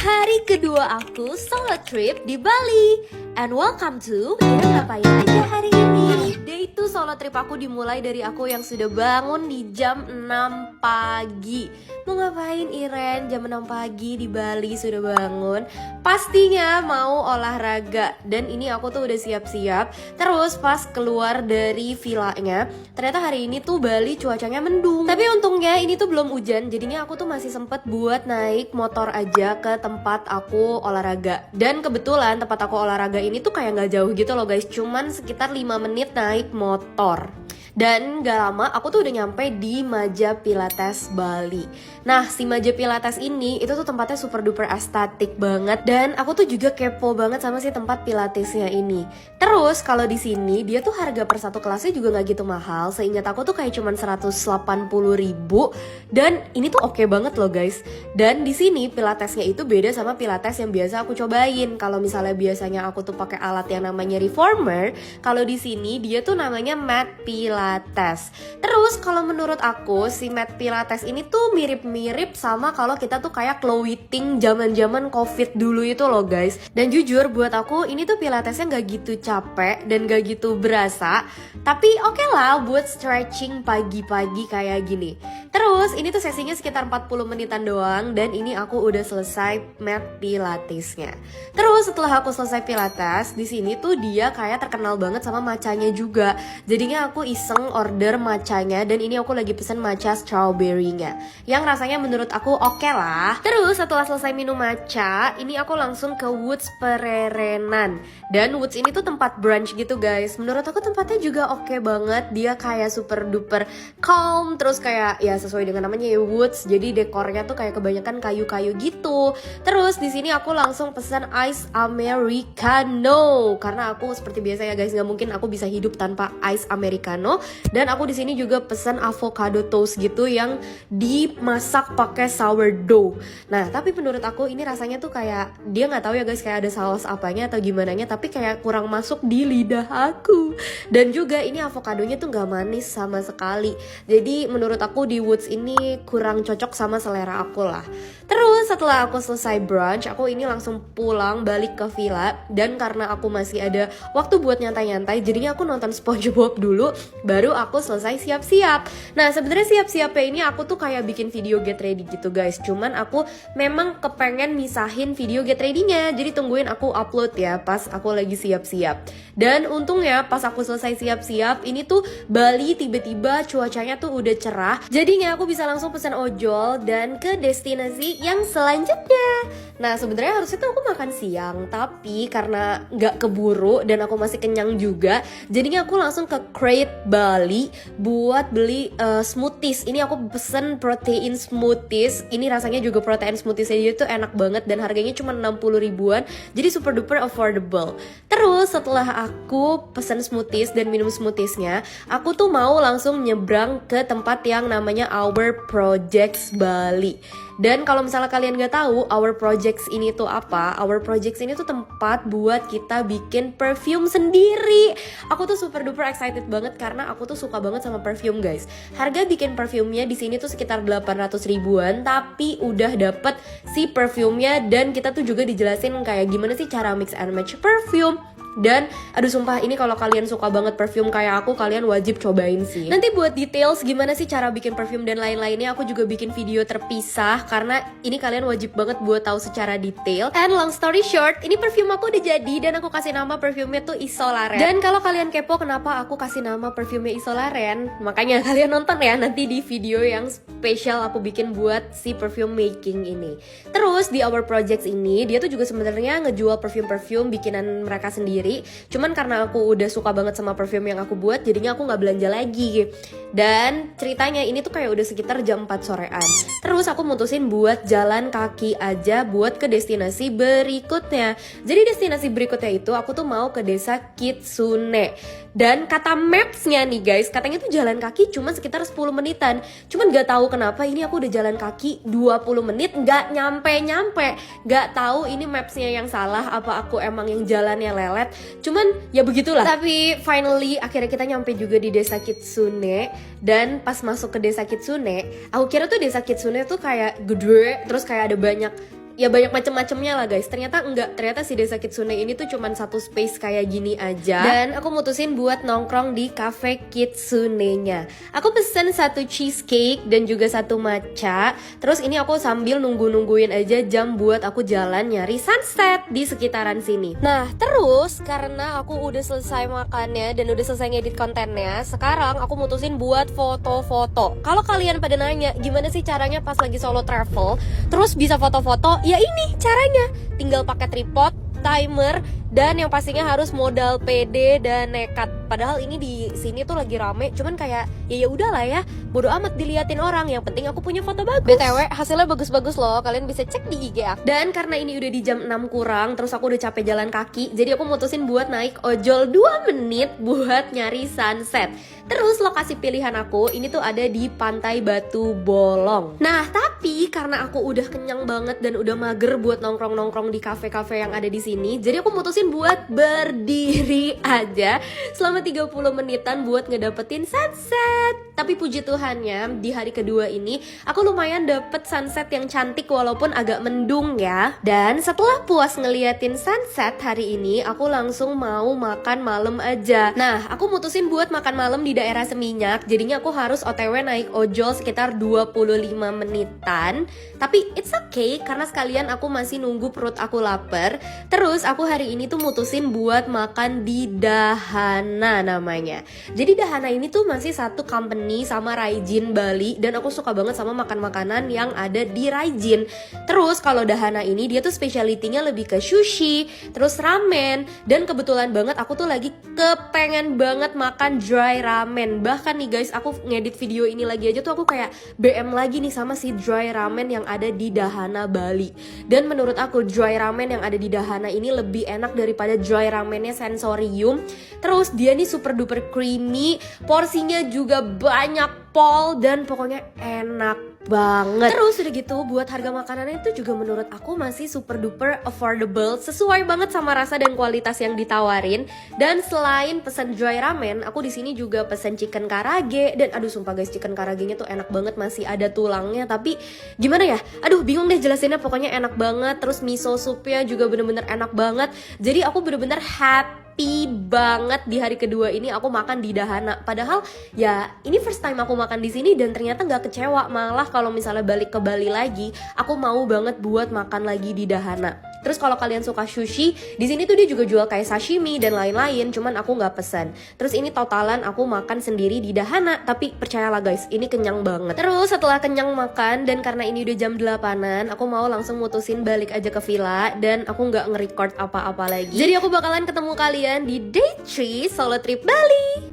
Hari kedua aku solo trip di Bali. And welcome to Ira ngapain aja hari ini. Day itu solo trip aku dimulai dari aku yang sudah bangun di jam 6 pagi. Mau ngapain Iren jam 6 pagi di Bali sudah bangun? Pastinya mau olahraga. Dan ini aku tuh udah siap-siap. Terus pas keluar dari villanya, ternyata hari ini tuh Bali cuacanya mendung. Tapi untungnya ini tuh belum hujan. Jadinya aku tuh masih sempet buat naik motor aja ke tempat aku olahraga. Dan kebetulan tempat aku olahraga ini tuh kayak gak jauh gitu loh guys. Cuman sekitar 5 menit naik motor. Dan gak lama aku tuh udah nyampe di Maja Pilates Bali. Nah si Maja Pilates ini itu tuh tempatnya super duper estetik banget. Dan aku tuh juga kepo banget sama si tempat pilatesnya ini. Terus kalau di sini dia tuh harga per satu kelasnya juga gak gitu mahal. Seingat aku tuh kayak cuman 180.000. Dan ini tuh oke banget loh guys. Dan di sini pilatesnya itu beda sama pilates yang biasa aku cobain. Kalau misalnya biasanya aku tuh pakai alat yang namanya reformer, kalau di sini dia tuh namanya mat pilates. Terus kalau menurut aku si mat pilates ini tuh mirip-mirip sama kalau kita tuh kayak clothing zaman-zaman covid dulu itu loh guys. Dan jujur buat aku ini tuh pilatesnya gak gitu capek dan gak gitu berasa. Tapi oke lah buat stretching pagi-pagi kayak gini. Terus ini tuh sesinya sekitar 40 menitan doang. Dan ini aku udah selesai mat pilatesnya. Terus setelah aku selesai pilates, di sini tuh dia kayak terkenal banget sama matchanya juga. Jadinya aku iseng order matchanya. Dan ini aku lagi pesen matcha strawberry-nya, yang rasanya menurut aku oke lah. Terus setelah selesai minum matcha, ini aku langsung ke Woods Pererenan. Dan Woods ini tuh tempat brunch gitu guys. Menurut aku tempatnya juga oke banget. Dia kayak super duper calm. Terus kayak ya sesuai dengan namanya ya Woods. Jadi dekornya tuh kayak kebanyakan kayu-kayu gitu. Terus di sini aku langsung pesan ice americano. Karena aku seperti biasa ya guys, nggak mungkin aku bisa hidup tanpa ice americano. Dan aku di sini juga pesan avocado toast gitu yang dimasak pakai sourdough. Nah tapi menurut aku ini rasanya tuh kayak dia nggak tahu ya guys kayak ada saus apanya atau gimana nya, tapi kayak kurang masuk di lidah aku. Dan juga ini avokadonya tuh nggak manis sama sekali. Jadi menurut aku di Woods ini kurang cocok sama selera aku lah. Terus setelah aku selesai brunch, aku ini langsung pulang balik ke villa. Dan karena aku masih ada waktu buat nyantai-nyantai, jadinya aku nonton SpongeBob dulu, baru aku selesai siap-siap. Nah sebenarnya siap-siapnya ini aku tuh kayak bikin video get ready gitu guys. Cuman aku memang kepengen misahin video get ready-nya. Jadi tungguin aku upload ya pas aku lagi siap-siap. Dan untungnya pas aku selesai siap-siap, ini tuh Bali tiba-tiba cuacanya tuh udah cerah. Jadinya aku bisa langsung pesan ojol dan ke destinasi yang selanjutnya. Nah sebenarnya harusnya tuh aku makan siang, tapi karena nggak keburu dan aku masih kenyang juga, jadinya aku langsung ke Crate Bali buat beli smoothies. Ini aku pesen protein smoothies. Ini rasanya juga protein smoothies aja tuh enak banget dan harganya cuma 60 ribuan. Jadi super duper affordable. Terus setelah aku pesen smoothies dan minum smoothiesnya, aku tuh mau langsung nyebrang ke tempat yang namanya Our Projects Bali. Dan kalau misalnya kalian gak tahu Our Projects ini tuh apa, Our Projects ini tuh tempat buat kita bikin perfume sendiri. Aku tuh super duper excited banget karena aku tuh suka banget sama perfume guys. Harga bikin perfumenya di sini tuh sekitar 800 ribuan, tapi udah dapet si perfumenya. Dan kita tuh juga dijelasin kayak gimana sih cara mix and match perfume. Dan aduh sumpah ini kalau kalian suka banget perfume kayak aku, kalian wajib cobain sih. Nanti buat details gimana sih cara bikin perfume dan lain-lainnya, aku juga bikin video terpisah karena ini kalian wajib banget buat tahu secara detail. And long story short, ini perfume aku udah jadi dan aku kasih nama perfumenya tuh Isolaren. Dan kalau kalian kepo kenapa aku kasih nama perfumenya Isolaren, makanya kalian nonton ya nanti di video yang spesial aku bikin buat si perfume making ini. Terus di Our Projects ini dia tuh juga sebenarnya ngejual perfume-perfume bikinan mereka sendiri. Cuman karena aku udah suka banget sama perfume yang aku buat, jadinya aku gak belanja lagi. Dan ceritanya ini tuh kayak udah sekitar jam 4 sorean. Terus aku mutusin buat jalan kaki aja buat ke destinasi berikutnya. Jadi destinasi berikutnya itu aku tuh mau ke desa Kitsune. Dan kata mapsnya nih guys, katanya tuh jalan kaki cuma sekitar 10 menitan. Cuman gak tahu kenapa ini aku udah jalan kaki 20 menit gak nyampe-nyampe. Gak tahu ini mapsnya yang salah apa aku emang yang jalannya lelet. Cuman ya begitulah. Tapi finally akhirnya kita nyampe juga di desa Kitsune. Dan pas masuk ke desa Kitsune, aku kira tuh desa Kitsune tuh kayak gede, terus kayak ada banyak ya banyak macem-macemnya lah guys. Ternyata enggak, ternyata si Desa Kitsune ini tuh cuman satu space kayak gini aja. Dan aku mutusin buat nongkrong di cafe Kitsune-nya. Aku pesen satu cheesecake dan juga satu matcha. Terus ini aku sambil nungguin aja jam buat aku jalan nyari sunset di sekitaran sini. Nah terus karena aku udah selesai makannya dan udah selesai ngedit kontennya, sekarang aku mutusin buat foto-foto. Kalau kalian pada nanya gimana sih caranya pas lagi solo travel terus bisa foto-foto, ya ini caranya, tinggal pakai tripod, timer, dan yang pastinya harus modal pede dan nekat. Padahal ini di sini tuh lagi rame, cuman kayak ya udahlah ya, bodo amat diliatin orang, yang penting aku punya foto bagus. BTW hasilnya bagus-bagus loh, kalian bisa cek di IG aku. Dan karena ini udah di jam 6 kurang, terus aku udah capek jalan kaki, jadi aku mutusin buat naik ojol 2 menit buat nyari sunset. Terus lokasi pilihan aku ini tuh ada di Pantai Batu Bolong. Nah tapi karena aku udah kenyang banget dan udah mager buat nongkrong-nongkrong di kafe-kafe yang ada di sini, jadi aku mutusin buat berdiri aja selama 30 menitan buat ngedapetin sunset. Tapi puji Tuhannya di hari kedua ini aku lumayan dapet sunset yang cantik walaupun agak mendung ya. Dan setelah puas ngeliatin sunset hari ini, aku langsung mau makan malam aja. Nah aku mutusin buat makan malam di daerah Seminyak, jadinya aku harus OTW naik ojol sekitar 25 menitan. Tapi it's okay karena sekalian aku masih nunggu perut aku lapar. Terus aku hari ini tuh mutusin buat makan di Dahana namanya. Jadi Dahana ini tuh masih satu company sama Raijin Bali, dan aku suka banget sama makan makanan yang ada di Raijin. Terus kalau Dahana ini dia tuh speciality-nya lebih ke sushi, terus ramen, dan kebetulan banget aku tuh lagi kepengen banget makan dry ramen. Bahkan nih guys, aku ngedit video ini lagi aja tuh aku kayak BM lagi nih sama si dry ramen yang ada di Dahana Bali. Dan menurut aku dry ramen yang ada di Dahana ini lebih enak daripada dry ramennya Sensorium. Terus dia nih super duper creamy, porsinya juga banyak pol, dan pokoknya enak banget. Terus udah gitu buat harga makanannya itu juga menurut aku masih super duper affordable, sesuai banget sama rasa dan kualitas yang ditawarin. Dan selain pesen dry ramen, aku di sini juga pesen chicken karage, dan aduh sumpah guys, chicken karagenya tuh enak banget, masih ada tulangnya. Tapi gimana ya, aduh bingung deh jelasinnya, pokoknya enak banget. Terus miso supnya juga bener-bener enak banget. Jadi aku bener-bener happy banget di hari kedua ini aku makan di Dahana. Padahal ya ini first time aku makan di sini dan ternyata nggak kecewa. Malah kalau misalnya balik ke Bali lagi, aku mau banget buat makan lagi di Dahana. Terus kalau kalian suka sushi, di sini tuh dia juga jual kayak sashimi dan lain-lain, cuman aku nggak pesan. Terus ini totalan aku makan sendiri di Dahana, tapi percayalah guys, ini kenyang banget. Terus setelah kenyang makan dan karena ini udah jam 8-an, aku mau langsung mutusin balik aja ke villa dan aku nggak nge-record apa-apa lagi. Jadi aku bakalan ketemu kalian di day 3 solo trip Bali.